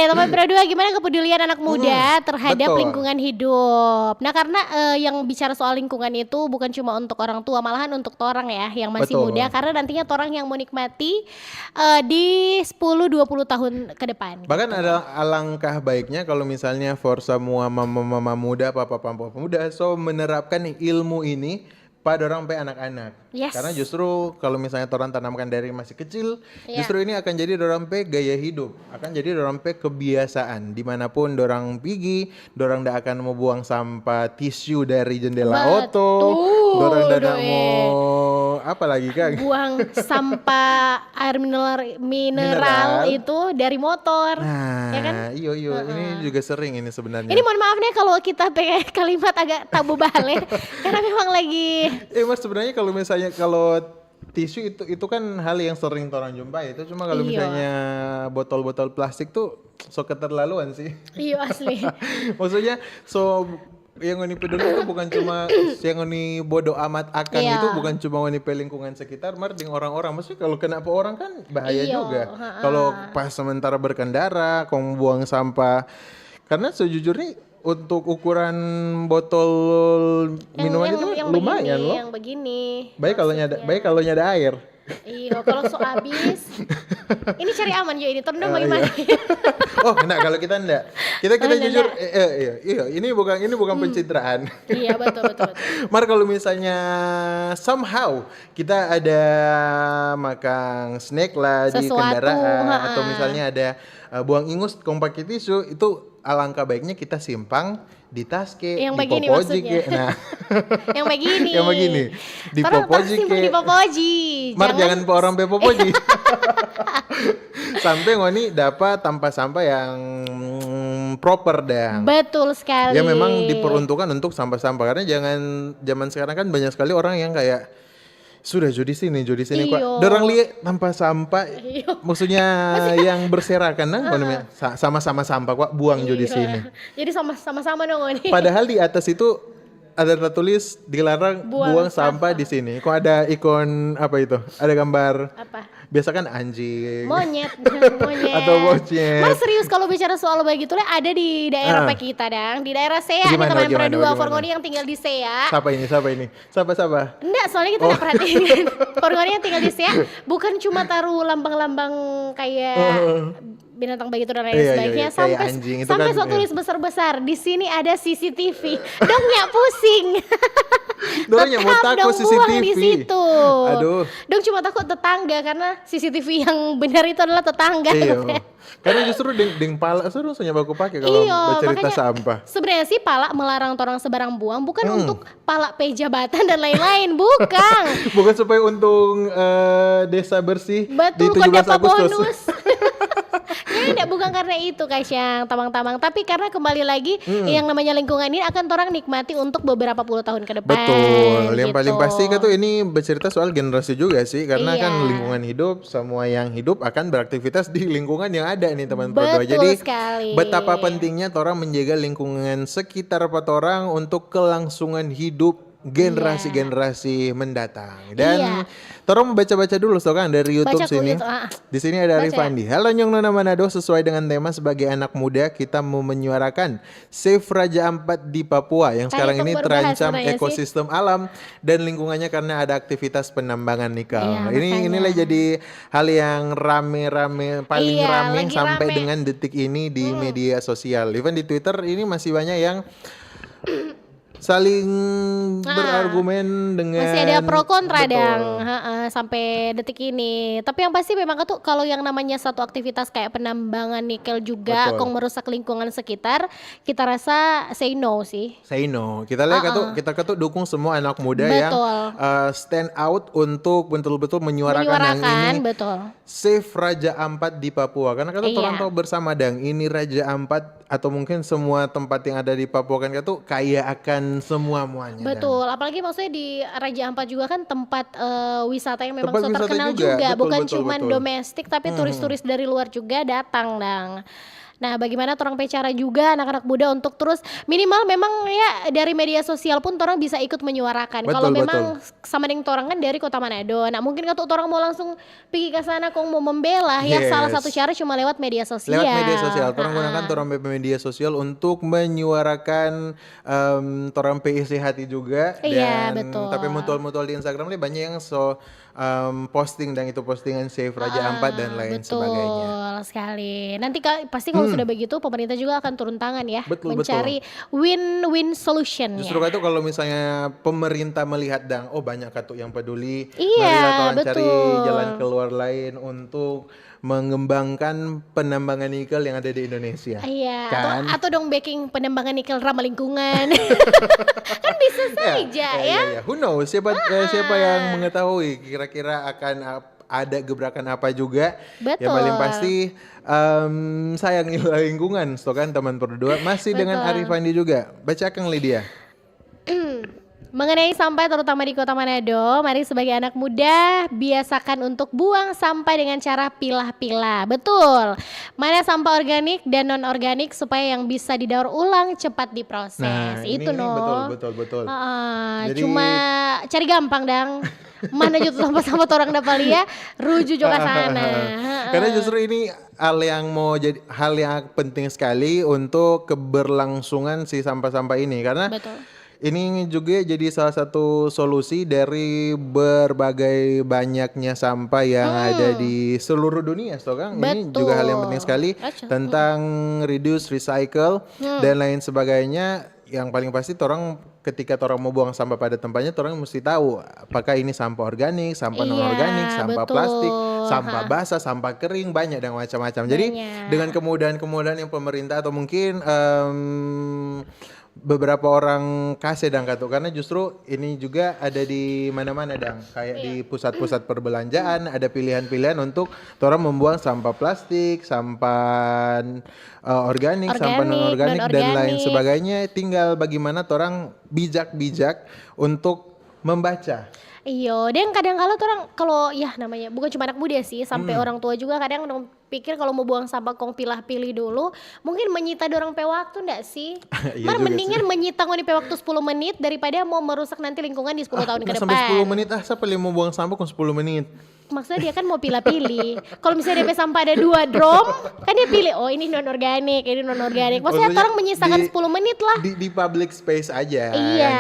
Teman Pro 2, gimana kepedulian anak muda terhadap betul. lingkungan hidup. Nah, karena yang bicara soal lingkungan itu bukan cuma untuk orang tua, malahan untuk orang ya yang masih Betul. muda, karena nantinya orang yang mau nikmati di 10-20 tahun ke depan. Bahkan ada alangkah baiknya kalau misalnya for semua mama-mama muda, papa-papa muda, so menerapkan nih ilmu ini pada orang sampai anak-anak. Yes. Karena justru kalau misalnya orang tanamkan dari masih kecil, Iya. justru ini akan jadi orang sampai gaya hidup, akan jadi orang sampai kebiasaan. Dimanapun orang pergi, orang tidak akan mau buang sampah tisu dari jendela auto, orang tidak mau apa lagi Kak? Buang sampah air mineral itu dari motor. Nah, ya kan? iyo ini juga sering ini sebenarnya. Ini mohon maaf nih kalau kita pakai kalimat agak tabu balik karena memang lagi Mas sebenarnya kalau misalnya kalau tisu itu kan hal yang sering orang jumpai itu, cuma kalau Iya. misalnya botol-botol plastik tuh so keterlaluan sih. iya asli. Maksudnya so yang ini peduli itu bukan cuma yang ini bodoh amat akan Iya. itu bukan cuma ini lingkungan sekitar, marding orang-orang. Maksudnya kalau kena apa orang kan bahaya Iya, juga. Kalau pas sementara berkendara, kau buang sampah. Karena sejujurnya untuk ukuran botol minuman itu lumayan begini, loh. Yang begini. Baik kalau nyada air. Iya, kalau so habis. Ini cari aman ya ini. Tondong bagaimana? Oh, enggak, kalau kita enggak. Kita jujur iya, ini bukan pencitraan. Iya, betul. Mar kalau misalnya somehow kita ada makan snack lah di Sesuatu, kendaraan atau misalnya ada buang ingus kompak tisu, itu alangkah baiknya kita simpang di tas ke, Yang di begini popoji maksudnya. ke. Nah, Yang begini. yang begini. Di Orang popoji simpan ke. di popoji. Mar jangan pe orang pe popoji. Sampai ngoni dapat tanpa sampah yang proper dah. Betul sekali. Ya memang diperuntukkan untuk sampah-sampah, karena zaman sekarang kan banyak sekali orang yang kayak sudah judi sini kok. Iyo. Dorang lihat tanpa sampah. Iyo. Maksudnya yang berserakan nah, sama-sama sampah kok buang judi sini. Jadi sama-sama dong ini. Padahal di atas itu ada tertulis dilarang buang sampah di sini. Kok ada ikon apa itu? Ada gambar Apa? biasa kan anjing. Monyet. Atau monyet. Mas serius kalau bicara soal begitu ada di daerah kita dang, di daerah Sea nih Gimana, teman gimana, Pro 2 gimana? Forngoni yang tinggal di Sea. Siapa ini? Siapa? Enggak, soalnya kita nggak perhatiin kan. Forngoni yang tinggal di Sea bukan cuma taruh lambang-lambang kayak binatang begitu dan lain Iya, sebagainya, iya, kayak anjing itu sampai kan, so tulis besar-besar di sini ada CCTV. Dong ya pusing. Doranya mau Tetap takut dong buang di CCTV. situ. Aduh. Dong cuma takut tetangga karena CCTV yang benar itu adalah tetangga. Iya. Karena justru ding pala seru soalnya baku pakai kalau bercerita sampah. Sebenarnya sih pala melarang orang sebarang buang bukan untuk pala pejabatan dan lain-lain, bukan. Bukan supaya untung desa bersih Betul, di 17 Agustus. bonus. Ya tidak, bukan karena itu Kasyang, tamang-tamang, tapi karena kembali lagi yang namanya lingkungan ini akan orang nikmati untuk beberapa puluh tahun ke depan. Betul, yang gitu. paling pasti kan tuh ini bercerita soal generasi juga sih, karena Iya. kan lingkungan hidup, semua yang hidup akan beraktivitas di lingkungan yang ada nih teman Betul berdua. Jadi sekali. betapa pentingnya orang menjaga lingkungan sekitar orang untuk kelangsungan hidup generasi-generasi mendatang. Dan Torong membaca-baca dulu kan dari YouTube Baca sini. Di sini ada Baca. Rifandi. Halo Nyong Nona Manado, sesuai dengan tema sebagai anak muda kita mau menyuarakan Save Raja Ampat di Papua yang sekarang ini terancam ekosistem alam dan lingkungannya karena ada aktivitas penambangan nikel. Inilah jadi hal yang rame-rame paling rame sampai dengan detik ini di media sosial. Even di Twitter ini masih banyak yang saling berargumen dengan masih ada pro kontra betul. dang sampai detik ini. Tapi yang pasti memang tuh kalau yang namanya satu aktivitas kayak penambangan nikel juga kok merusak lingkungan sekitar, kita rasa say no sih. Say no. Kita lihat kita dukung semua anak muda yang stand out untuk betul-betul menyuarakan yang ini. Betul. Save Raja Ampat di Papua. Karena orang tahu bersama dang ini Raja Ampat atau mungkin semua tempat yang ada di Papua kan kaya akan semua-muanya. Betul, apalagi maksudnya di Raja Ampat juga kan tempat wisata yang memang tempat so terkenal juga, betul, bukan betul, cuma betul. domestik tapi turis-turis dari luar juga datang dang. Nah, bagaimana orang cara juga anak-anak muda untuk terus minimal memang ya dari media sosial pun orang bisa ikut menyuarakan. Kalau memang sama dengan orang kan dari Kota Manado. Nah, mungkin kalau orang mau langsung pergi ke sana kok mau membela ya salah satu cara cuma lewat media sosial. Lewat media sosial, orang gunakan orang media sosial untuk menyuarakan orang PIC hati juga. Iya, dan betul. Tapi mutual-mutual di Instagram nih banyak yang posting dan itu postingan Save Raja Ampat dan lain sebagainya. Betul sekali. Nanti pasti kalau sudah begitu pemerintah juga akan turun tangan ya, mencari win-win solution. Justru itu kalau misalnya pemerintah melihat banyak yang peduli, iya, marilah cari jalan keluar lain untuk mengembangkan penambangan nikel yang ada di Indonesia. Iya, kan? atau dong backing penambangan nikel ramah lingkungan. Kan bisa saja ya. Who knows, siapa yang mengetahui kira-kira akan ada gebrakan apa juga. Betul. Yang paling pasti sayangi lingkungan, kan teman berdua. Masih dengan Arifandi juga. Baca Kang Lydia. Mengenai sampah terutama di Kota Manado, mari sebagai anak muda biasakan untuk buang sampah dengan cara pilah-pilah. Betul. Mana sampah organik dan non-organik supaya yang bisa didaur ulang cepat diproses. Nah, itu betul. Jadi, cuma cari gampang dang. Mana jutu sampah-sampah orang dapat lihat, rujuk juga sana. Karena justru ini hal yang penting sekali untuk keberlangsungan si sampah-sampah ini karena ini juga jadi salah satu solusi dari berbagai banyaknya sampah yang ada di seluruh dunia, Kang. Ini juga hal yang penting sekali tentang reduce, recycle dan lain sebagainya. Yang paling pasti orang ketika orang mau buang sampah pada tempatnya, orang mesti tahu apakah ini sampah organik, sampah non-organik, sampah plastik, sampah basah, sampah kering, banyak dan macam-macam. Jadi dengan kemudahan-kemudahan yang pemerintah atau mungkin beberapa orang kasih karena justru ini juga ada di mana-mana kayak di pusat-pusat perbelanjaan ada pilihan-pilihan untuk orang membuang sampah plastik, sampah organik, sampah non-organik dan lain sebagainya. Tinggal bagaimana orang bijak-bijak untuk membaca. Iyo, dan kadang-kala orang kalau ya namanya bukan cuma anak muda sih, sampai orang tua juga kadang pikir kalau mau buang sampah kong pilah-pilih dulu, mungkin menyita dorong pe waktu ndak sih? Mendingan menyita ngoni pe waktu 10 menit daripada mau merusak nanti lingkungan di 10 tahun ke depan. Sampai 10 menit siapa yang mau buang sampah kong 10 menit? Maksudnya dia kan mau pilih-pilih. Kalau misalnya DP sampah ada 2 drum, kan dia pilih, oh ini non-organik, ini non-organik. Maksudnya orang menyisakan 10 menit lah. Di public space aja. Iya.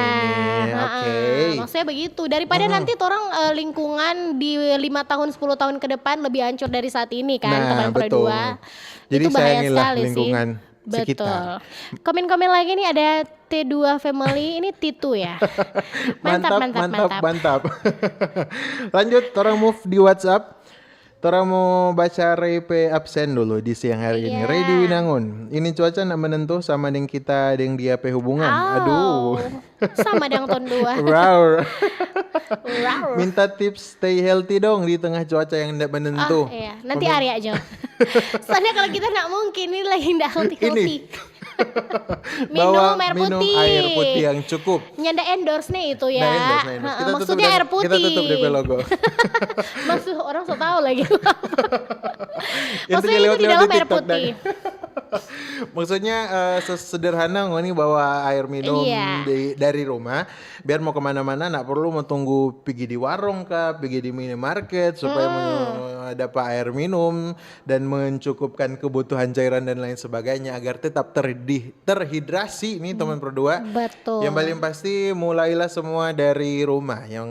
Maksudnya begitu. Daripada nanti orang lingkungan di 5 tahun, 10 tahun ke depan lebih hancur dari saat ini kan, teman berdua. Jadi itu bahaya sayangilah sekali lingkungan sih. sekitar. Betul. Komen-komen lagi nih ada T2 family ini T2 ya. Mantap. Lanjut, orang move di WhatsApp. Orang mau baca Rei absen dulu di siang hari ini. Rei di Winangun. Ini cuaca nak menentu sama dengan kita dengan dia pe hubungan. Aduh. Sama dengan tahun 2. Raur. Minta tips stay healthy dong di tengah cuaca yang tidak menentu. Iya. Nanti Arya aja. Soalnya kalau kita nak mungkin ini lagi tidak healthy. minum air putih yang cukup. Nyanda endorse nih itu ya. Kita maksudnya air putih. Kita tutup DP logo. Maksud orang so tahu lagi. Maksudnya itu di dalam air putih. Maksudnya sederhana nih bawa air minum dari rumah. Biar mau kemana-mana nak perlu mau tunggu pergi di warung kah, pergi di minimarket supaya dapat air minum dan mencukupkan kebutuhan cairan dan lain sebagainya agar tetap terhidrasi nih teman Pro2. Betul. Yang paling pasti mulailah semua dari rumah yang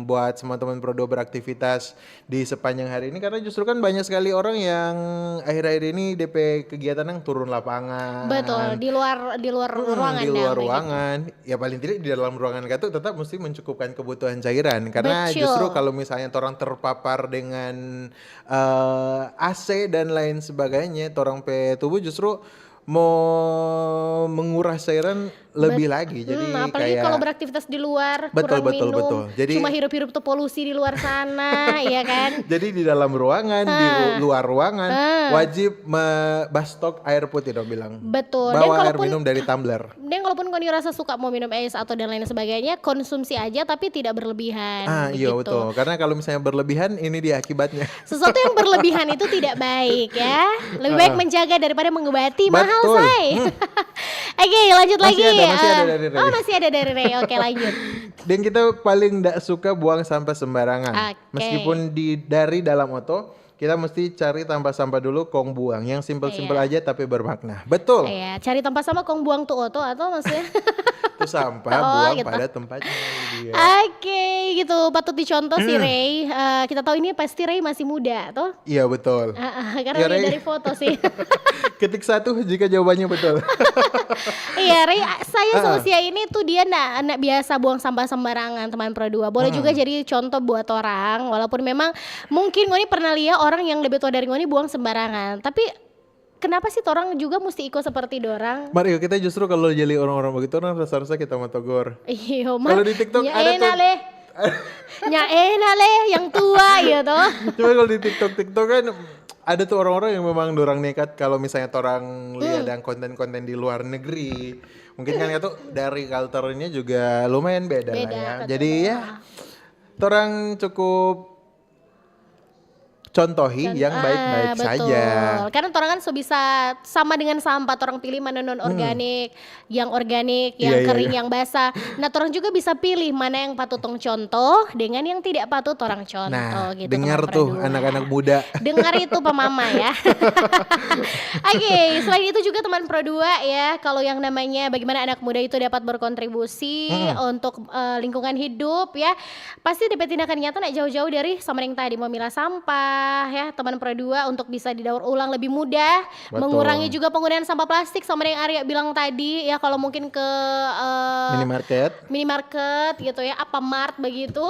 buat semua teman Pro2 beraktivitas di sepanjang hari ini karena justru kan banyak sekali orang yang akhir-akhir ini DP kegiatan yang turun lapangan. Betul, di luar ruangan. Di luar ruangan. Ya paling tidak di dalam ruangan itu tetap mesti mencukupkan kebutuhan cairan karena justru kalau misalnya orang terpapar dengan AC dan lain sebagainya, orang pe tubuh justru mau menguras cairan lebih lagi. Jadi apalagi kayak kalau beraktivitas di luar, betul. Jadi cuma hirup-hirup tuh polusi di luar sana, ya kan? Jadi di dalam ruangan, di luar ruangan wajib bastok air putih dong bilang. Betul. Bawa air minum dari tumbler. Dan kalaupun kau ngerasa suka mau minum es atau dan lain sebagainya, konsumsi aja tapi tidak berlebihan. Iya betul. Karena kalau misalnya berlebihan ini dia akibatnya. Sesuatu yang berlebihan itu tidak baik ya. Lebih baik menjaga daripada mengobati. Mahal say. Oke, lanjut lagi. Masih ada dari Rei. Masih ada dari Rei. Oke, lanjut. Dan kita paling tidak suka buang sampah sembarangan. Meskipun dari dalam oto, kita mesti cari tempat sampah dulu, kong buang. Yang simpel-simpel aja tapi bermakna. Betul. Iya, cari tempat sampah kong buang tuh oto atau maksudnya? Itu sampah buang gitu. Pada tempatnya. Oke, gitu. Patut dicontoh si Rei. Kita tahu ini pasti Rei masih muda, toh? Iya, betul. Karena ya, dari foto sih. Ketik 1 jika jawabannya betul. Iya, Rei, saya seusia ini tuh dia nak biasa buang sampah sembarangan teman Pro2. Boleh juga jadi contoh buat orang. Walaupun memang mungkin Ngoni pernah lihat orang yang lebih tua dari Ngoni buang sembarangan. Tapi kenapa sih orang juga mesti ikut seperti dorang? Mario, kita justru kalau jadi orang-orang begitu orang rasa-rasa kita mau tegur. Iya, kalau di TikTok ada tuh enak leh yang tua gitu. Cuma kalau di TikTok kan ada tuh orang-orang yang memang dorang nekat kalau misalnya orang lihat yang konten-konten di luar negeri. Mungkin kan itu dari culture-nya juga lumayan beda lah ya. Jadi ya orang cukup contohi yang baik-baik saja. Karena orang kan bisa sama dengan sampah, orang pilih mana non organik, yang organik, yang kering, yang basah. Nah, orang juga bisa pilih mana yang patut tong contoh dengan yang tidak patut orang contoh. Nah, gitu. Dengar tuh anak-anak muda. Dengar itu pemama ya. Oke, selain itu juga teman Pro2 ya, kalau yang namanya bagaimana anak muda itu dapat berkontribusi untuk lingkungan hidup ya, pasti dapat tindakan nyata nak jauh-jauh dari sama yang tadi memilah sampah. Ya teman Pro2 untuk bisa didaur ulang lebih mudah. Betul. Mengurangi juga penggunaan sampah plastik sama yang Arya bilang tadi ya, kalau mungkin ke minimarket gitu ya, apa mart begitu.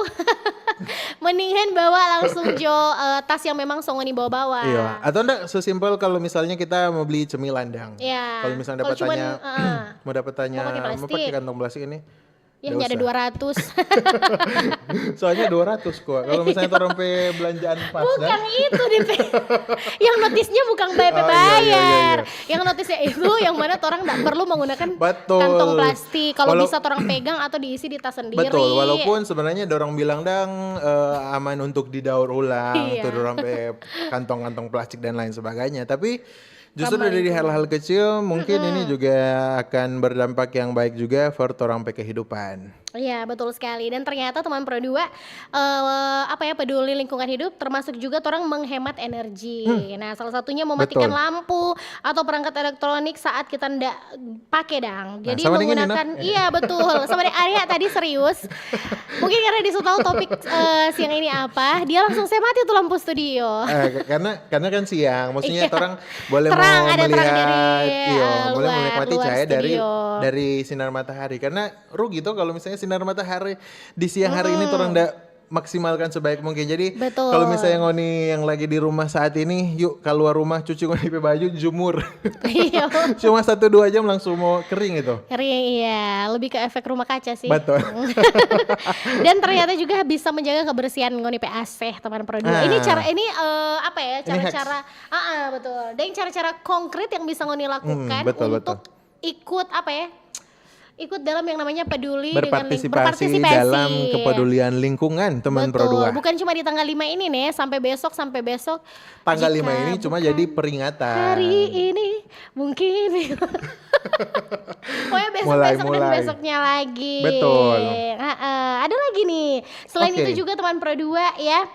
Mendingan bawa langsung tas yang memang songoni bawa-bawa. Iya. Atau enggak sesimpel kalau misalnya kita mau beli cemilan dang. Iya. Kalau misalnya dapat tanya mau pakai kantong plastik ini. Ya ada 200. Soalnya 200 kok. Kalau misalnya orang pe belanjaan pas bukan itu deh. Yang notisnya bukan bayar. Yang notisnya itu yang mana orang enggak perlu menggunakan kantong plastik. Kalau bisa orang pegang atau diisi di tas sendiri. Betul. Walaupun sebenarnya orang bilang aman untuk didaur ulang, tuh orang pe kantong-kantong plastik dan lain sebagainya. Tapi justru dari hal-hal kecil mungkin ini juga akan berdampak yang baik juga for orang pe kehidupan. Iya betul sekali, dan ternyata teman Pro 2 peduli lingkungan hidup, termasuk juga orang menghemat energi. Nah salah satunya mematikan Betul. lampu atau perangkat elektronik saat kita ndak pakai dang. Jadi sama dengan menggunakan Nina. iya betul. Sama dengan Arya tadi serius. Mungkin karena disuruh tahu topik siang ini apa, dia langsung saya mati tuh lampu studio. Karena kan siang, maksudnya Iya. orang boleh Terang, mau ada terang melihat, dari, iya, boleh luar menikmati cahaya studio. dari sinar matahari. Karena rugi tuh kalau misalnya sinar matahari di siang hari ini tuh orang nggak maksimalkan sebaik mungkin. Jadi Betul. kalau misalnya ngoni yang lagi di rumah saat ini, yuk keluar rumah cuci ngoni pe baju, jemur. Iya. Cuma 1-2 jam langsung mau kering itu. Iya, lebih ke efek rumah kaca sih. Betul. Dan ternyata juga bisa menjaga kebersihan ngoni PAC teman Pro 2. Ini cara-cara betul. Dan cara-cara konkret yang bisa ngoni lakukan betul, untuk ikut ikut dalam yang namanya peduli Berpartisipasi dalam kepedulian lingkungan teman Pro 2. Bukan cuma di tanggal 5 ini nih, sampai besok. Tanggal Jika 5 ini cuma bukan jadi peringatan. hari ini mungkin besok dan Mulai. besoknya lagi. Betul. Ada lagi nih. Selain Oke. itu juga teman Pro 2 ya,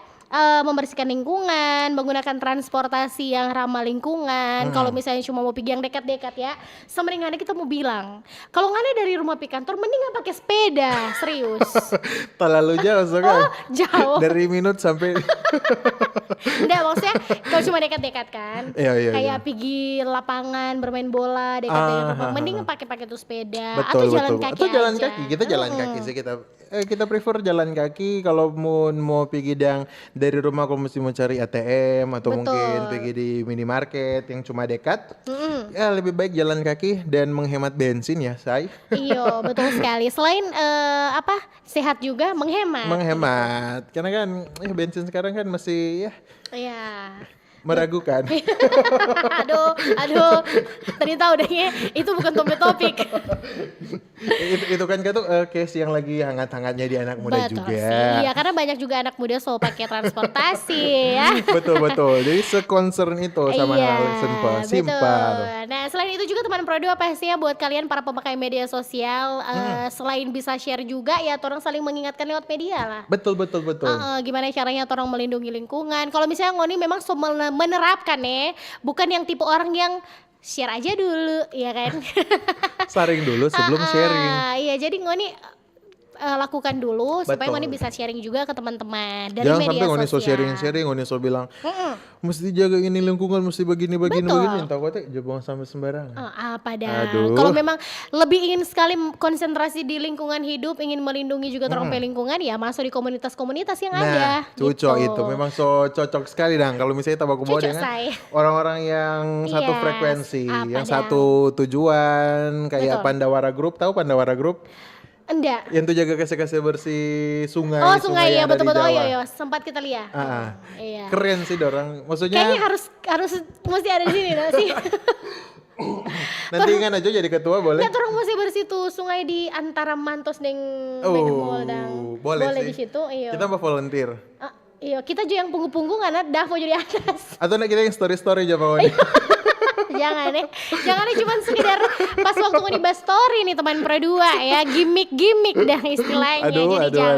membersihkan lingkungan, menggunakan transportasi yang ramah lingkungan. Kalau misalnya cuma mau pergi yang dekat-dekat ya, semendingan kita mau bilang, kalau nggak ada dari rumah ke kantor, mending nggak pakai sepeda, serius. Terlalu jauh soalnya. Jauh. Dari minut sampai Enggak, maksudnya kalau cuma dekat-dekat kan. Iya. Kayak pergi lapangan bermain bola dekat-dekat rumah, mending pakai tuh sepeda betul, atau jalan betul. kaki Atau jalan aja. kaki. Kita jalan kaki sih kita prefer jalan kaki kalau mau pergi dari rumah kalau mesti mau cari ATM atau Betul. mungkin pergi di minimarket yang cuma dekat. Ya lebih baik jalan kaki dan menghemat bensin ya, say. Iya, betul sekali. Selain sehat juga menghemat. Karena kan bensin sekarang kan masih ya Iya. meragukan. aduh. Tadi tahu deh itu bukan topik. itu kan case yang lagi hangat-hangatnya di anak muda Betul juga. sih. Iya, karena banyak juga anak muda so pakai transportasi ya. Betul. Jadi se-concern itu sama hal simpel. Betul. Nah, selain itu juga teman Pro 2 pastinya buat kalian para pemakai media sosial, selain bisa share juga ya, orang saling mengingatkan lewat media lah. Betul. Gimana caranya orang melindungi lingkungan. Kalau misalnya ngoni memang menerapkan bukan yang tipe orang yang share aja dulu, ya kan? Saring dulu sebelum sharing. Iya, jadi ngoni lakukan dulu supaya Betul. ngoni bisa sharing juga ke teman-teman dari Jangan media sampai ngoni so sosial. sharing, ngoni so bilang, mesti jaga ini lingkungan, mesti begini. Tahu kok buang sampah sembarangan. Apa dah? Aduh. Kalau memang lebih ingin sekali konsentrasi di lingkungan hidup, ingin melindungi juga orang lingkungan, ya masuk di komunitas-komunitas yang ada. Cocok gitu. itu, memang so cocok sekali dang. Kalau misalnya tabak bawa Cocok, dengan say. orang-orang yang satu Yes, frekuensi, apa yang dah? satu tujuan, kayak Betul. Pandawara Group, tahu Pandawara Group? Enggak. Yang tuh jaga kasih bersih sungai. Oh, sungai ya, yang ada di betul-betul. Jawa. Iya, sempat kita lihat. Iya. Keren sih dorang. Maksudnya Kayaknya harus mesti ada di sini nggak sih? nanti kan aja jadi ketua boleh. Nggak, orang mesti bersih tuh sungai di antara Mantos dan Bedemol dan boleh sih. di situ. Iya. Kita mau volunteer. Iya, kita juga yang punggu-punggu nggak ada, mau jadi atas. Atau kita yang story-story aja Pak. Jangan cuma sekedar pas waktu mau dibahas story nih teman Pro 2 ya, gimmick dah istilahnya.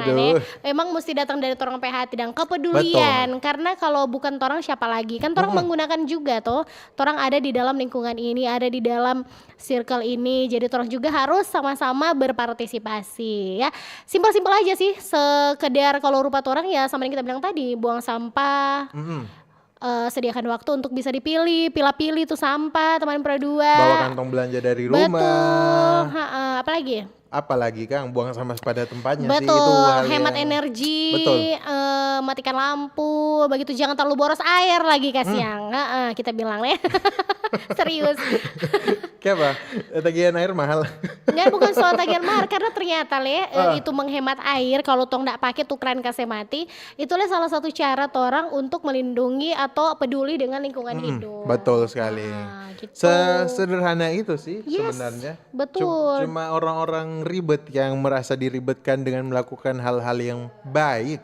Jadi emang mesti datang dari orang PHT dan kepedulian. Betul. Karena kalau bukan orang siapa lagi? Kan orang menggunakan juga tuh. Orang ada di dalam lingkungan ini, ada di dalam circle ini. Jadi orang juga harus sama-sama berpartisipasi ya. Simpel-simpel aja sih. Sekedar kalau rupa orang ya sama yang kita bilang tadi, buang sampah. Sediakan waktu untuk bisa pilih tuh sampah teman Pro 2. Bawa kantong belanja dari rumah. Betul. Apalagi Kang, buang sampah pada tempatnya sih. Betul, Itu hal hemat yang... energi. Betul. Matikan lampu, begitu jangan terlalu boros air lagi kasihan. Kita bilang ya. Serius. Kayak apa? Tagihan air mahal. Enggak, bukan soal tagihan mahal, karena ternyata itu menghemat air. Kalau tong nggak pakai tuh keran kasih mati, itulah salah satu cara orang untuk melindungi atau peduli dengan lingkungan hidup. Betul sekali. Gitu. Sederhana itu sih sebenarnya. Betul. Cuma orang-orang ribet yang merasa diribetkan dengan melakukan hal-hal yang baik.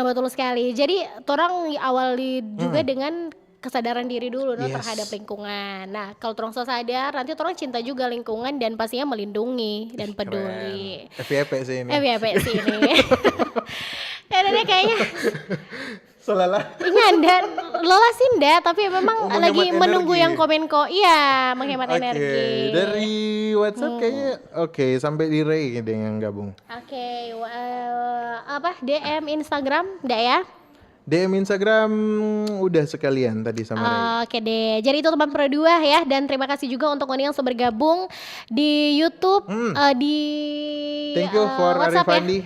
Betul sekali. Jadi orang awali juga dengan kesadaran diri dulu no, Yes. terhadap lingkungan. Nah, kalau orang sadar, nanti orang cinta juga lingkungan dan pastinya melindungi dan peduli. FYP sih ini. FYP sih ini. Kayaknya kayaknya Selalah. Nyanda, Lola sih enggak, tapi memang menghemat lagi menunggu energi. yang komen kok. Iya, menghemat Oke, energi. dari WhatsApp kayaknya oke, sampai di Ray deh yang gabung. Oke, apa DM Instagram enggak ya? DM Instagram udah sekalian tadi sama Ray. Oke deh, jadi itu teman Pro 2 ya, dan terima kasih juga untuk yang sudah bergabung di YouTube, di Thank you for WhatsApp Arifandi,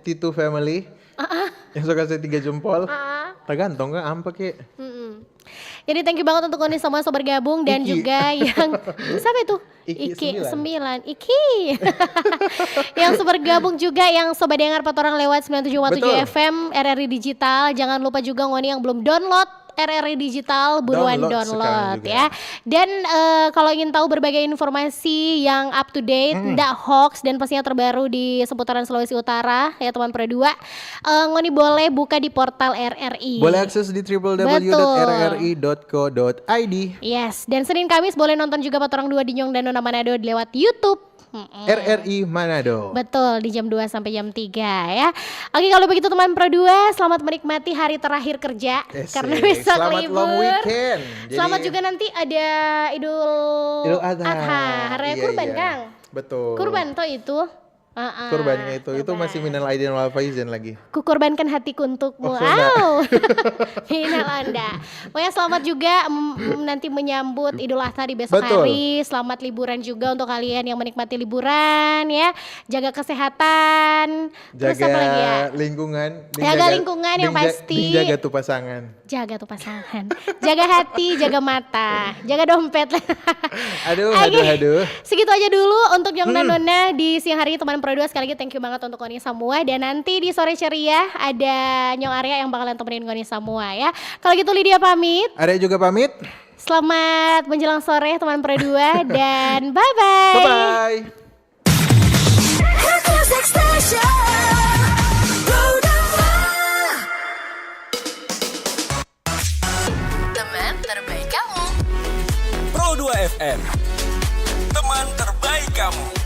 T2 Family. Yang suka kasih 3 jempol. Tergantung kan apa kek. Jadi thank you banget untuk kalian semua yang sudah bergabung dan Iki. juga yang siapa itu? Iki 9. Iki. Yang sudah bergabung juga yang sobat dengar Patorang lewat 97,7 Betul. FM RRI Digital. Jangan lupa juga ngoni yang belum download RRI Digital buruan Download download sekarang ya. Dan kalau ingin tahu berbagai informasi yang up to date, ndak hoax dan pastinya terbaru di seputaran Sulawesi Utara ya teman Pro 2, ngoni boleh buka di portal RRI. Boleh akses di www.rri.co.id. Yes, dan Senin Kamis boleh nonton juga Patorang 2 di Nyong dan Nona Manado lewat YouTube. RRI Manado. Betul, di jam 2 sampai jam 3 ya. Oke, kalau begitu teman Pro 2, selamat menikmati hari terakhir kerja karena besok Selamat libur. long weekend. Selamat juga nanti ada Idul Adha. Hari Iya, kurban, iya. Kang. Betul. Kurban toh itu. Kurbannya itu masih minal aidin wal faizin lagi. Kukorbankan hatiku untukmu. Oh, sudah. Wow. Minal Anda. Pokoknya selamat juga nanti menyambut Idul Adha di besok Betul. hari. Selamat liburan juga untuk kalian yang menikmati liburan ya. Jaga kesehatan. Terus Jaga apa lagi ya? lingkungan. Jaga lingkungan yang pasti. Jaga tuh pasangan. Jaga tuh pasangan. Jaga hati, jaga mata, jaga dompet. Aduh, Oke. aduh. Segitu aja dulu untuk Nyong dan Nona di siang hari teman Pro 2. Sekali lagi thank you banget untuk kalian semua. Dan nanti di sore ceria ada Nyong Arya yang bakalan temenin kalian semua ya. Kalau gitu Lydia pamit. Arya juga pamit. Selamat menjelang sore teman Pro 2 dan bye-bye. Bye-bye. Teman terbaik kamu. Pro 2 FM, teman terbaik kamu.